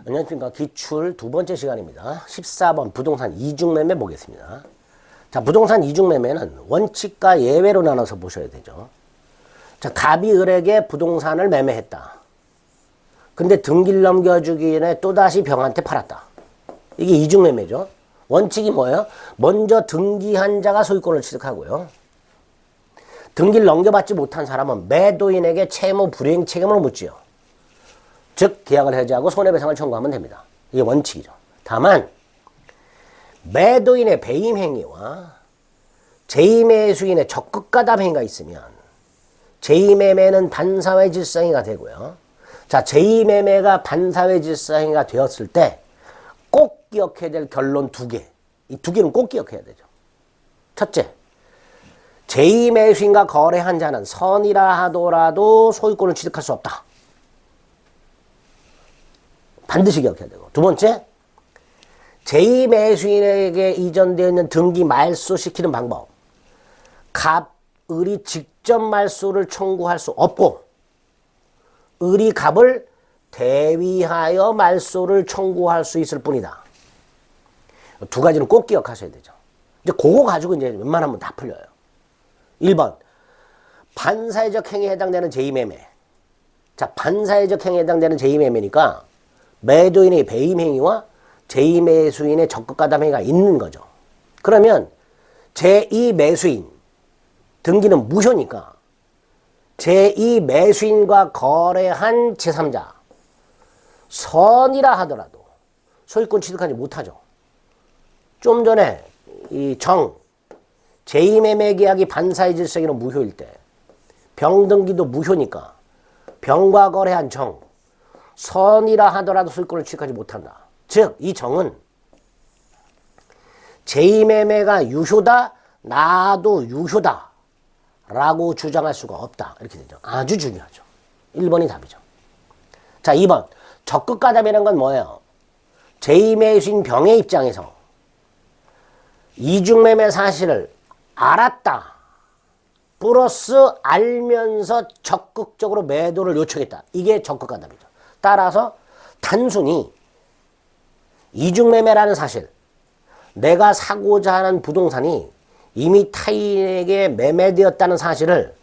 안녕하십니까. 기출 두 번째 시간입니다. 14번 부동산 이중매매 보겠습니다. 자, 부동산 이중매매는 원칙과 예외로 나눠서 보셔야 되죠. 자, 갑이 을에게 부동산을 매매했다. 근데 등기를 넘겨주기 전에 또다시 병한테 팔았다. 이게 이중매매죠. 원칙이 뭐예요? 먼저 등기한 자가 소유권을 취득하고요. 등기를 넘겨받지 못한 사람은 매도인에게 채무 불이행 책임을 묻지요. 즉 계약을 해지하고 손해배상을 청구하면 됩니다. 이게 원칙이죠. 다만 매도인의 배임 행위와 제2매수인의 적극가담 행위가 있으면 제2매매는 반사회 질서행위가 되고요. 자, 제2매매가 반사회 질서행위가 되었을 때 꼭 기억해야 될 결론 두 개. 이 두 개는 꼭 기억해야 되죠. 첫째, 제2매수인과 거래한 자는 선이라 하더라도 소유권을 취득할 수 없다. 반드시 기억해야 되고. 두 번째, 제2매수인에게 이전되어 있는 등기 말소시키는 방법. 갑, 을이 직접 말소를 청구할 수 없고 을이 갑을 대위하여 말소를 청구할 수 있을 뿐이다. 두 가지는 꼭 기억하셔야 되죠. 이제 그거 가지고 이제 웬만하면 다 풀려요. 1번, 반사회적 행위에 해당되는 제2매매. 자, 반사회적 행위에 해당되는 제2매매니까 매도인의 배임 행위와 제2매수인의 적극가담 행위가 있는 거죠. 그러면 제2매수인 등기는 무효니까 제2매수인과 거래한 제3자 선이라 하더라도 소유권 취득하지 못하죠. 좀 전에 이 제2매매 계약이 반사회 질서행위는 무효일 때 병등기도 무효니까 병과 거래한 선이라 하더라도 소유권을 취득하지 못한다. 즉, 이 정은 제2매매가 유효다, 나도 유효다 라고 주장할 수가 없다. 이렇게 되죠. 아주 중요하죠. 1번이 답이죠. 자, 2번. 적극가담이라는 건 뭐예요? 제2매수인 병의 입장에서 이중매매 사실을 알았다. 플러스 알면서 적극적으로 매도를 요청했다. 이게 적극가담이죠. 따라서 단순히 이중매매라는 사실, 내가 사고자 하는 부동산이 이미 타인에게 매매되었다는 사실을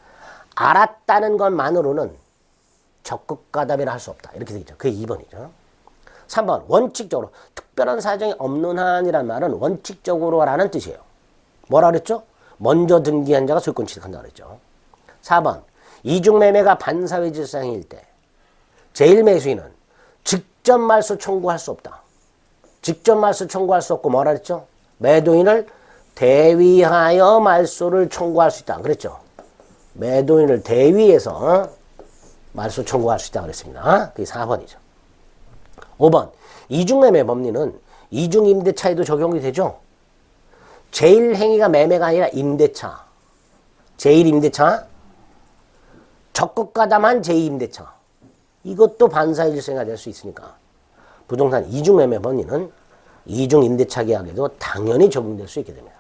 알았다는 것만으로는 적극가담이라 할 수 없다. 이렇게 되겠죠. 그게 2번이죠. 3번, 원칙적으로. 특별한 사정이 없는 한이란 말은 원칙적으로라는 뜻이에요. 뭐라 그랬죠? 먼저 등기한 자가 소유권 취득한다 그랬죠. 4번, 이중매매가 반사회 질서행위일 때 제1매수인은 직접 말소 청구할 수 없다. 직접 말소 청구할 수 없고 뭐라 그랬죠? 매도인을 대위하여 말소를 청구할 수 있다. 그랬죠? 매도인을 대위해서 말소 청구할 수 있다 그랬습니다. 그게 4번이죠. 5번, 이중매매 법리는 이중임대차에도 적용이 되죠? 제1행위가 매매가 아니라 임대차. 제1임대차, 적극가담한 제2임대차. 이것도 반사회 질서행위가 될 수 있으니까 부동산 이중매매 법리는 이중임대차 계약에도 당연히 적용될 수 있게 됩니다.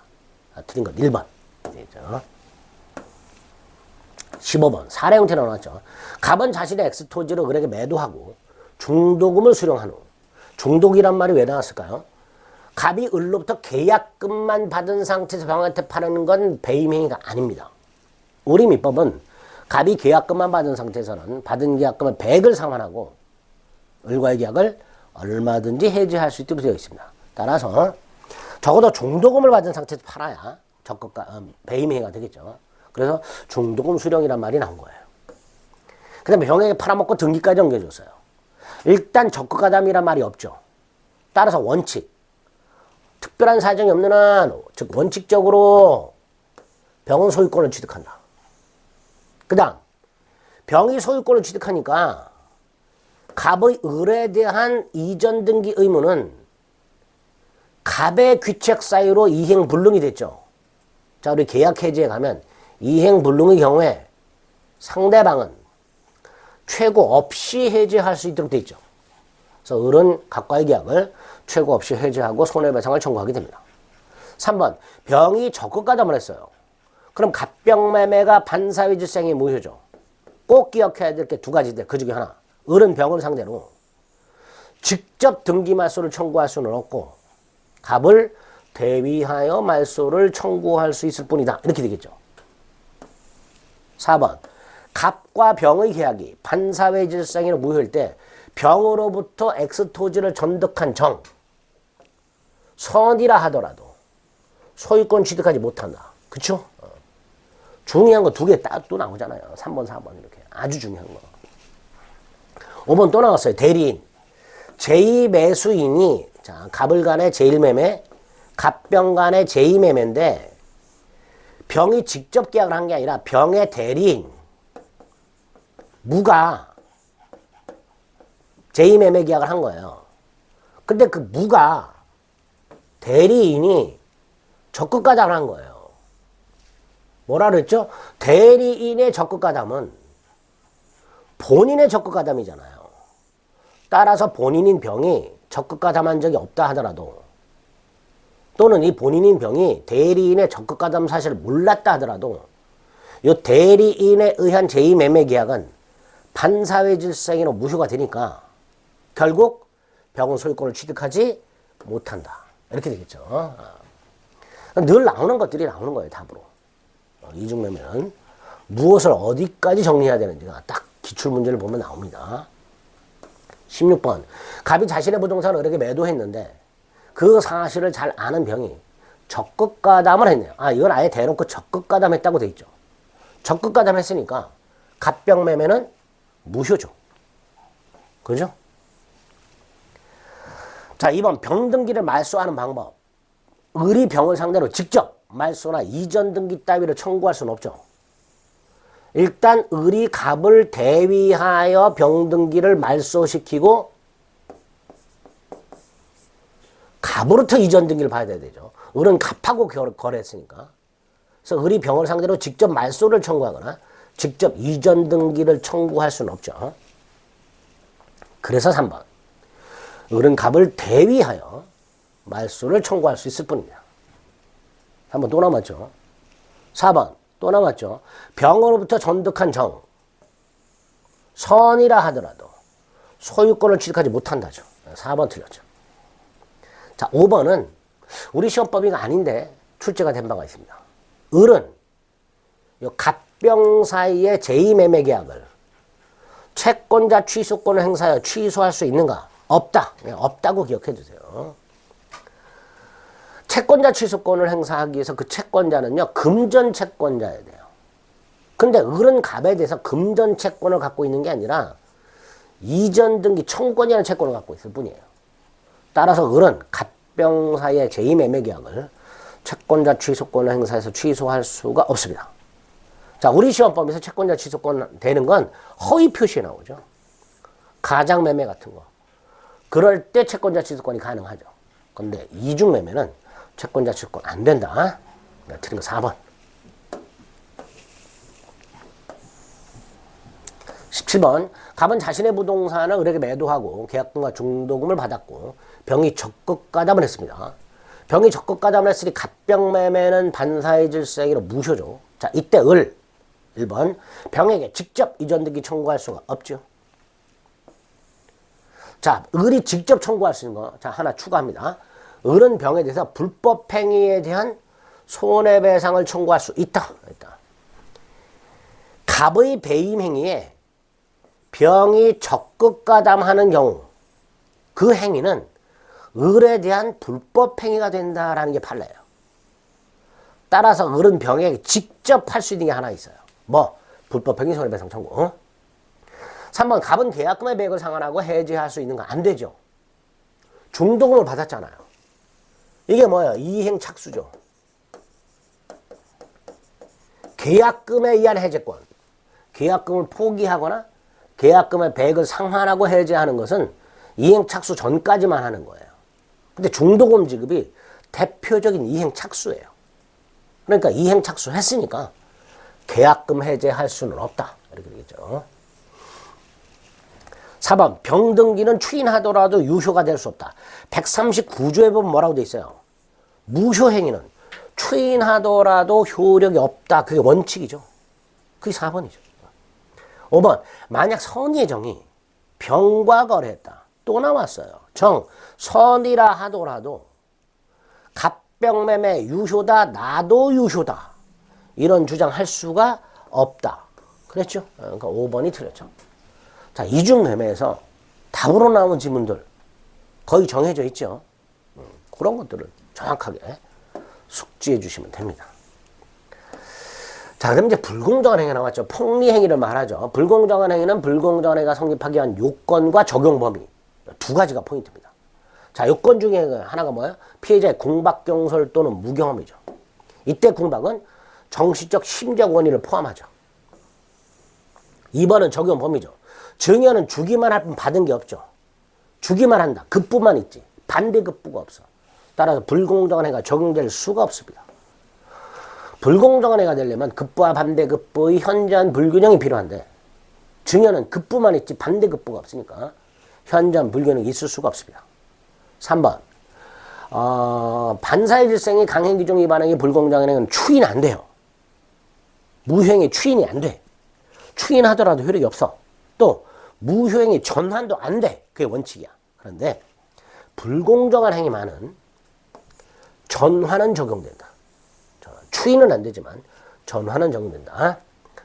틀린 건 1번. 되죠. 15번. 사례 형태로 나왔죠. 갑은 자신의 X토지를 을에게 매도하고 중도금을 수령한 후. 중도기란 말이 왜 나왔을까요? 갑이 을로부터 계약금만 받은 상태에서 병한테 파는 건 배임행위가 아닙니다. 우리 민법은 갑이 계약금만 받은 상태에서는 받은 계약금을 100을 상환하고 을과의 계약을 얼마든지 해지할 수 있도록 되어 있습니다. 따라서 적어도 중도금을 받은 상태에서 팔아야 배임행위가 되겠죠. 그래서 중도금 수령이란 말이 나온 거예요. 그 다음에 병에게 팔아먹고 등기까지 옮겨줬어요. 일단 적극가담이란 말이 없죠. 따라서 원칙. 특별한 사정이 없는 한, 즉 원칙적으로 병은 소유권을 취득한다. 그 다음 병이 소유권을 취득하니까 갑의 을에 대한 이전 등기 의무는 갑의 귀책 사유로 이행불능이 됐죠. 자, 우리 계약 해지에 가면 이행불능의 경우에 상대방은 최고 없이 해지할 수 있도록 돼 있죠. 그래서 을은 갑과의 계약을 최고 없이 해지하고 손해배상을 청구하게 됩니다. 3번, 병이 적극가담을 했어요. 그럼 갑병매매가 반사회 질서행위 무효죠. 꼭 기억해야 될 게 두 가지인데 그 중에 하나. 을은 병을 상대로 직접 등기 말소를 청구할 수는 없고 갑을 대위하여 말소를 청구할 수 있을 뿐이다. 이렇게 되겠죠. 4번 갑과 병의 계약이 반사회 질상으로 무효일 때 병으로부터 X토지를 전득한 정 선이라 하더라도 소유권 취득하지 못한다. 그쵸? 중요한 거 두 개 딱 또 나오잖아요. 3번, 4번 이렇게. 아주 중요한 거. 5번 또 나왔어요. 대리인. 제2매수인이 자, 갑을 간의 제1매매, 갑병 간의 제2매매인데 병이 직접 계약을 한 게 아니라 병의 대리인 무가 제2매매 계약을 한 거예요. 근데 그 무가 대리인이 적극가담을 한 거예요. 뭐라 그랬죠? 대리인의 적극가담은 본인의 적극가담이잖아요. 따라서 본인인 병이 적극가담한 적이 없다 하더라도 또는 이 본인인 병이 대리인의 적극가담 사실을 몰랐다 하더라도 이 대리인에 의한 제2매매 계약은 반사회 질상으로 무효가 되니까 결국 병은 소유권을 취득하지 못한다. 이렇게 되겠죠. 늘 나오는 것들이 나오는 거예요. 답으로. 이중매매는 무엇을 어디까지 정리해야 되는지가 딱 기출문제를 보면 나옵니다. 16번 갑이 자신의 부동산을 을에게 매도했는데 그 사실을 잘 아는 병이 적극가담을 했네요. 아, 이건 아예 대놓고 적극가담했다고 돼 있죠. 적극가담했으니까 갑병 매매는 무효죠. 그죠? 자, 2번 병등기를 말소하는 방법. 을이 병을 상대로 직접 말소나 이전 등기 따위를 청구할 수는 없죠. 일단 을이 갑을 대위하여 병등기를 말소시키고 갑으로부터 이전 등기를 받아야 되죠. 을은 갑하고 거래했으니까. 그래서 을이 병을 상대로 직접 말소를 청구하거나 직접 이전 등기를 청구할 수는 없죠. 그래서 3번. 을은 갑을 대위하여 말소를 청구할 수 있을 뿐입니다. 3번 또 남았죠. 4번 또 남았죠. 병으로부터 전득한 정 선이라 하더라도 소유권을 취득하지 못한다죠. 4번 틀렸죠. 자, 5번은 우리 시험 범위가 아닌데 출제가 된 바가 있습니다. 을은 갑병 사이의 제2매매 계약을 채권자 취소권을 행사하여 취소할 수 있는가? 없다. 없다고 기억해 주세요. 채권자 취소권을 행사하기 위해서 그 채권자는요, 금전 채권자여야 돼요. 근데 을은 갑에 대해서 금전 채권을 갖고 있는 게 아니라 이전 등기 청구권이라는 채권을 갖고 있을 뿐이에요. 따라서 을은 갑병 사이의 제2매매 계약을 채권자 취소권을 행사해서 취소할 수가 없습니다. 자, 우리 시험법에서 채권자 취소권 되는 건 허위 표시에 나오죠. 가장매매 같은 거. 그럴 때 채권자 취소권이 가능하죠. 근데 이중매매는 채권자 취소권 안 된다. 틀린 거 4번. 17번. 갑은 자신의 부동산을 을에게 매도하고 계약금과 중도금을 받았고 병이 적극가담을 했습니다. 병이 적극가담을 했으니 갑병매매는 반사회 질서행위로 무효죠. 자, 이때 을 1번 병에게 직접 이전등기 청구할 수가 없죠. 자, 을이 직접 청구할 수 있는 거, 자, 하나 추가합니다. 을은 병에 대해서 불법 행위에 대한 손해배상을 청구할 수 있다. 갑의 배임 행위에 병이 적극가담하는 경우 그 행위는 을에 대한 불법 행위가 된다라는 게 판례예요. 따라서 을은 병에게 직접 할 수 있는 게 하나 있어요. 뭐? 불법 행위 손해배상 청구. 3번 갑은 계약금의 배액을 상환하고 해지할 수 있는 거 안 되죠. 중도금을 받았잖아요. 이게 뭐예요? 이행 착수죠. 계약금에 의한 해제권. 계약금을 포기하거나 계약금의 배액을 상환하고 해제하는 것은 이행 착수 전까지만 하는 거예요. 근데 중도금 지급이 대표적인 이행 착수예요. 그러니까 이행 착수 했으니까 계약금 해제할 수는 없다. 이렇게 되겠죠. 4번 병등기는 추인하더라도 유효가 될 수 없다. 139조에 보면 뭐라고 돼 있어요? 무효행위는 추인하더라도 효력이 없다. 그게 원칙이죠. 그게 4번이죠. 5번 만약 선의의 정이 병과 거래했다. 또 나왔어요. 정, 선이라 하더라도 갑병매매 유효다, 나도 유효다. 이런 주장할 수가 없다. 그랬죠? 그러니까 5번이 틀렸죠. 자, 이중매매에서 답으로 나온 지문들 거의 정해져 있죠. 그런 것들을 정확하게 숙지해 주시면 됩니다. 자, 그럼 이제 불공정한 행위 나왔죠. 폭리행위를 말하죠. 불공정한 행위는 불공정한 행위가 성립하기 위한 요건과 적용 범위 두 가지가 포인트입니다. 자, 요건 중에 하나가 뭐예요? 피해자의 궁박경솔 또는 무경험이죠. 이때 궁박은 정신적 심적 원인을 포함하죠. 2번은 적용 범위죠. 증여는 주기만 할 뿐 받은 게 없죠. 주기만 한다. 급부만 있지. 반대급부가 없어. 따라서 불공정한 행위가 적용될 수가 없습니다. 불공정한 행위가 되려면 급부와 반대급부의 현저한 불균형이 필요한데 증여는 급부만 있지 반대급부가 없으니까 현저한 불균형이 있을 수가 없습니다. 3번 반사의 질성이 강행기종 위반행위 불공정한 행위는 추인 안 돼요. 무효행위 추인이 안 돼. 추인하더라도 효력이 없어. 또 무효행위 전환도 안 돼. 그게 원칙이야. 그런데 불공정한 행위만은 전환은 적용된다. 추인은 안 되지만 전환은 적용된다.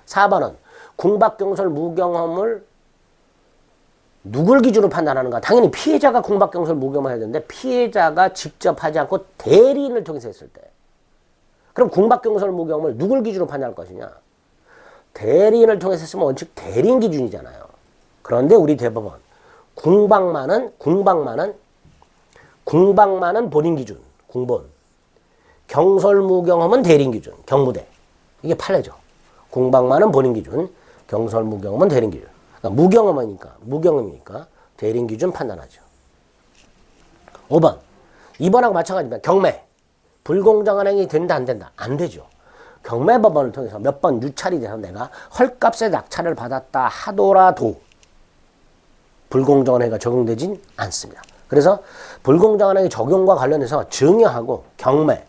4번은 궁박경솔 무경험을 누굴 기준으로 판단하는가? 당연히 피해자가 궁박경솔 무경험을 해야 되는데 피해자가 직접 하지 않고 대리인을 통해서 했을 때 그럼 궁박경솔 무경험을 누굴 기준으로 판단할 것이냐? 대리인을 통해서 했으면 원칙 대리인 기준이잖아요. 그런데 우리 대법원 궁박만은 본인 기준, 궁본. 경솔무경험은 대리인 기준, 경무대. 이게 판례죠. 궁박만은 본인 기준, 경솔무경험은 대리인 기준. 그러니까 무경험이니까 대리인 기준 판단하죠. 5번. 2번하고 마찬가지입니다. 경매. 불공정한 행위 된다, 안 된다? 안 되죠. 경매법원을 통해서 몇 번 유찰이 돼서 내가 헐값에 낙찰을 받았다 하더라도 불공정한 행위가 적용되진 않습니다. 그래서 불공정한 행위 적용과 관련해서 증여하고 경매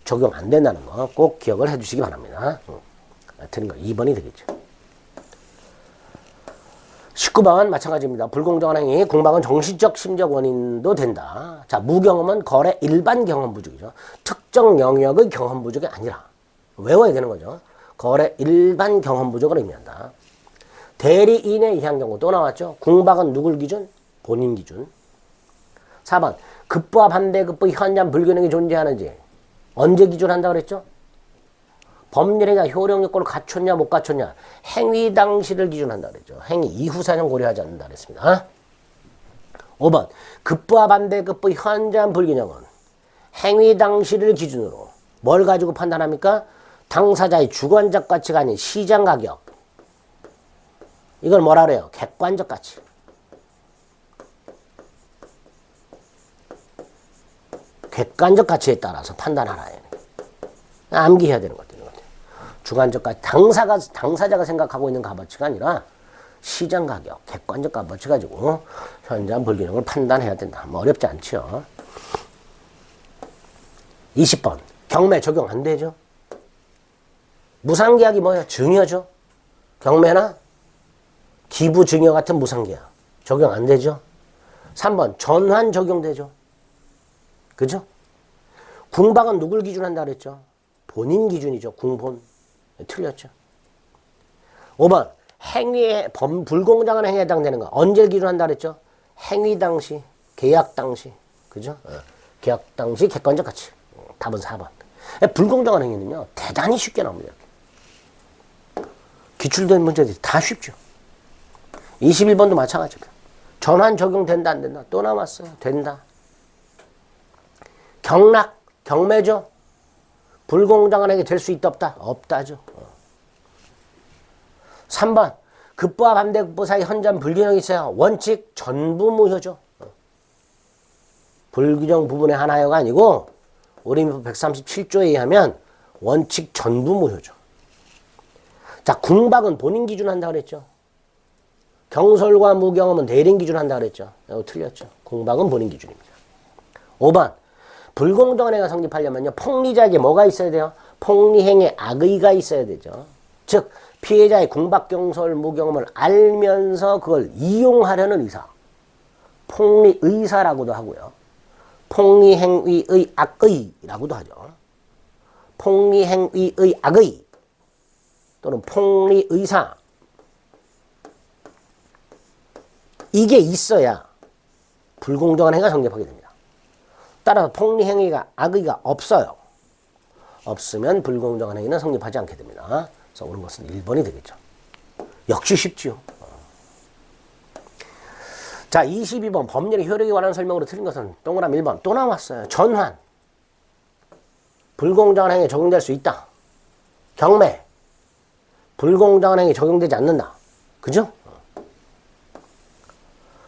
적용 안 된다는 거 꼭 기억을 해 주시기 바랍니다. 틀린 거 2번이 되겠죠. 19번 마찬가지입니다. 불공정한 행위, 궁박은 정신적 심적 원인도 된다. 자, 무경험은 거래 일반 경험 부족이죠. 특정 영역의 경험 부족이 아니라 외워야 되는 거죠. 거래 일반 경험 부족을 의미한다. 대리인에 의한 경우 또 나왔죠. 궁박은 누굴 기준? 본인 기준. 4번 급부와 반대급부 현저한 불균형이 존재하는지 언제 기준한다 그랬죠? 법률행위가 효력 요건을 갖췄냐 못 갖췄냐 행위 당시를 기준한다 그랬죠. 행위 이후 사정 고려하지 않는다 그랬습니다. 5번 급부와 반대급부 현저한 불균형은 행위 당시를 기준으로 뭘 가지고 판단합니까? 당사자의 주관적 가치가 아닌 시장 가격. 이걸 뭐라 그래요? 객관적 가치. 객관적 가치에 따라서 판단하라. 암기해야 되는 것들. 주관적 가치, 당사자가 생각하고 있는 값어치가 아니라 시장 가격, 객관적 값어치 가지고 현저한 불균형을 판단해야 된다. 뭐 어렵지 않죠. 20번 경매 적용 안 되죠. 무상계약이 뭐예요? 증여죠. 경매나 기부 증여 같은 무상계약 적용 안 되죠. 3번 전환 적용되죠. 그죠? 궁박은 누굴 기준한다 그랬죠? 본인 기준이죠. 궁본. 틀렸죠. 5번 행위에 불공정한 행위에 해당되는 거 언제 기준한다 그랬죠? 행위 당시, 계약 당시. 그죠? 계약 당시 객관적 가치. 답은 4번. 불공정한 행위는요. 대단히 쉽게 나옵니다. 기출된 문제들이 다 쉽죠. 21번도 마찬가지입니다. 전환 적용된다 안 된다? 또 남았어요. 된다. 경락, 경매죠. 불공정한 행위 될 수 있다 없다? 없다죠. 3번 급부와 반대급부 사이 현저한 불균형이 있어요. 원칙 전부 무효죠. 불균형 부분의 하나여가 아니고 우리민법 137조에 의하면 원칙 전부 무효죠. 자, 궁박은 본인 기준 한다 그랬죠. 경솔과 무경험은 대리인 기준 한다 그랬죠. 틀렸죠. 궁박은 본인 기준입니다. 5번 불공정한 행위가 성립하려면요. 폭리자에게 뭐가 있어야 돼요? 폭리행위의 악의가 있어야 되죠. 즉 피해자의 궁박경솔 무경험을 알면서 그걸 이용하려는 의사. 폭리의사라고도 하고요. 폭리행위의 악의라고도 하죠. 폭리행위의 악의 또는 폭리의사, 이게 있어야 불공정한 행위가 성립하게 됩니다. 따라서 폭리행위가 악의가 없어요. 없으면 불공정한 행위는 성립하지 않게 됩니다. 그래서 옳은 것은 1번이 되겠죠. 역시 쉽지요. 자, 22번 법률의 효력에 관한 설명으로 틀린 것은 동그라미 1번 또 나왔어요. 전환. 불공정한 행위에 적용될 수 있다. 경매. 불공정한 행위에 적용되지 않는다. 그죠?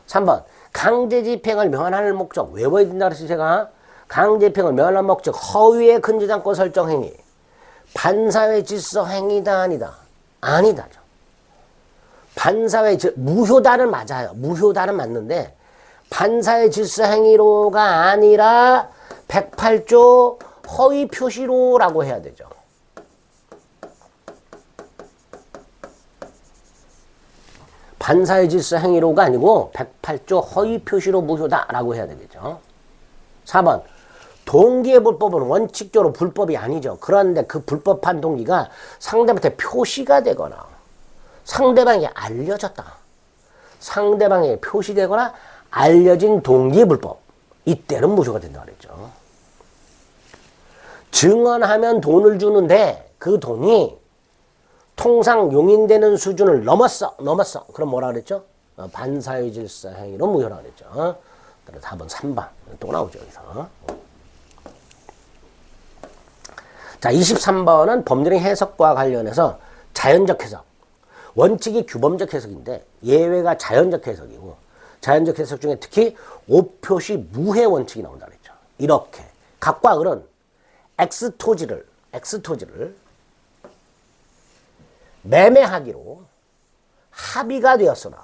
3번 강제집행을 면할 목적. 외워야 된다 그랬어요 제가. 강제집행을 면할 목적. 허위의 근저당권 설정 행위. 반사회 질서 행위다 아니다. 아니다죠. 반사회 무효다는 맞아요. 무효다는 맞는데 반사회 질서 행위로가 아니라 108조 허위 표시로라고 해야 되죠. 반사회 질서 행위로가 아니고 108조 허위 표시로 무효다라고 해야 되겠죠. 4번 동기의 불법은 원칙적으로 불법이 아니죠. 그런데 그 불법한 동기가 상대방한테 표시가 되거나 상대방에게 알려졌다. 상대방에게 표시되거나 알려진 동기의 불법. 이때는 무효가 된다고 그랬죠. 증언하면 돈을 주는데 그 돈이 통상 용인되는 수준을 넘었어. 그럼 뭐라 그랬죠? 반사회 질서 행위로 무효라 그랬죠. 그래서 4번, 3번 또 나오죠 여기서. 자, 23번은 법률의 해석과 관련해서 자연적 해석. 원칙이 규범적 해석인데 예외가 자연적 해석이고 자연적 해석 중에 특히 오표시 무해 원칙이 나온다 그랬죠. 이렇게 각과 을은 X토지를 매매하기로 합의가 되었으나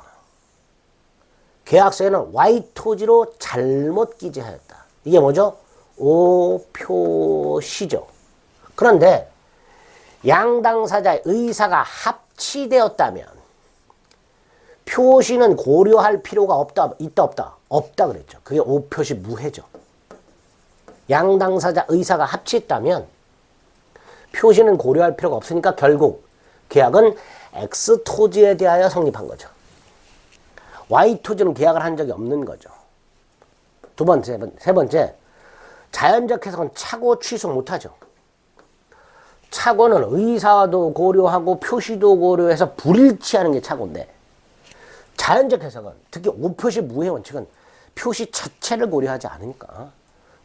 계약서에는 Y토지로 잘못 기재하였다. 이게 뭐죠? 오표시죠. 그런데 양당사자의 의사가 합치되었다면 표시는 고려할 필요가 없다. 없다 그랬죠. 그게 오표시 무해죠. 양당사자 의사가 합치했다면 표시는 고려할 필요가 없으니까 결국 계약은 X토지에 대하여 성립한 거죠. Y토지는 계약을 한 적이 없는 거죠. 두 번째, 세 번째, 자연적 해석은 착오 취소 못하죠. 착오는 의사도 고려하고 표시도 고려해서 불일치하는 게 착오인데 자연적 해석은 특히 오표시 무해 원칙은 표시 자체를 고려하지 않으니까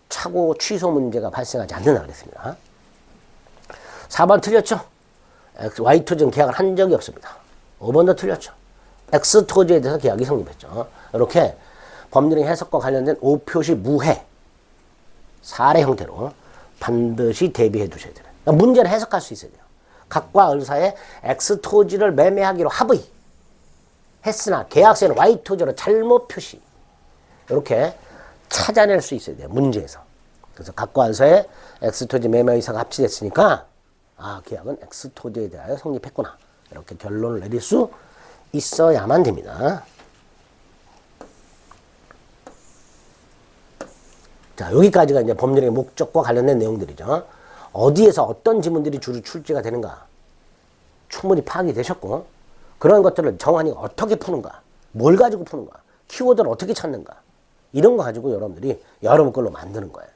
착오 취소 문제가 발생하지 않는다 그랬습니다. 4번 틀렸죠? Y토지는 계약을 한 적이 없습니다. 5번도 틀렸죠. X토지에 대해서 계약이 성립했죠. 이렇게 법률의 해석과 관련된 오표시 무해 사례 형태로 반드시 대비해 두셔야 돼요. 문제를 해석할 수 있어야 돼요. 각과 을 사이에 X토지를 매매하기로 합의했으나 계약서에는 Y토지로 잘못 표시. 이렇게 찾아낼 수 있어야 돼요. 문제에서. 그래서 각과 을 사이에 X토지 매매 의사가 합치됐으니까 계약은 X토지에 대하여 성립했구나. 이렇게 결론을 내릴 수 있어야만 됩니다. 자, 여기까지가 이제 법률의 목적과 관련된 내용들이죠. 어디에서 어떤 지문들이 주로 출제가 되는가 충분히 파악이 되셨고 그런 것들을 정한이가 어떻게 푸는가 뭘 가지고 푸는가 키워드를 어떻게 찾는가 이런 거 가지고 여러분들이 여러분 걸로 만드는 거예요.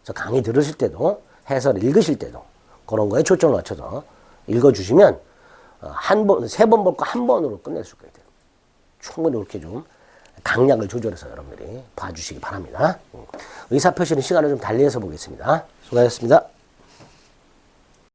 그래서 강의 들으실 때도 해설 읽으실 때도 그런 거에 초점을 맞춰서 읽어주시면 한 번, 세 번 볼 거 한 번으로 끝낼 수가 있대요. 충분히 이렇게 좀 강약을 조절해서 여러분들이 봐주시기 바랍니다. 의사표시는 시간을 좀 달리해서 보겠습니다. 수고하셨습니다.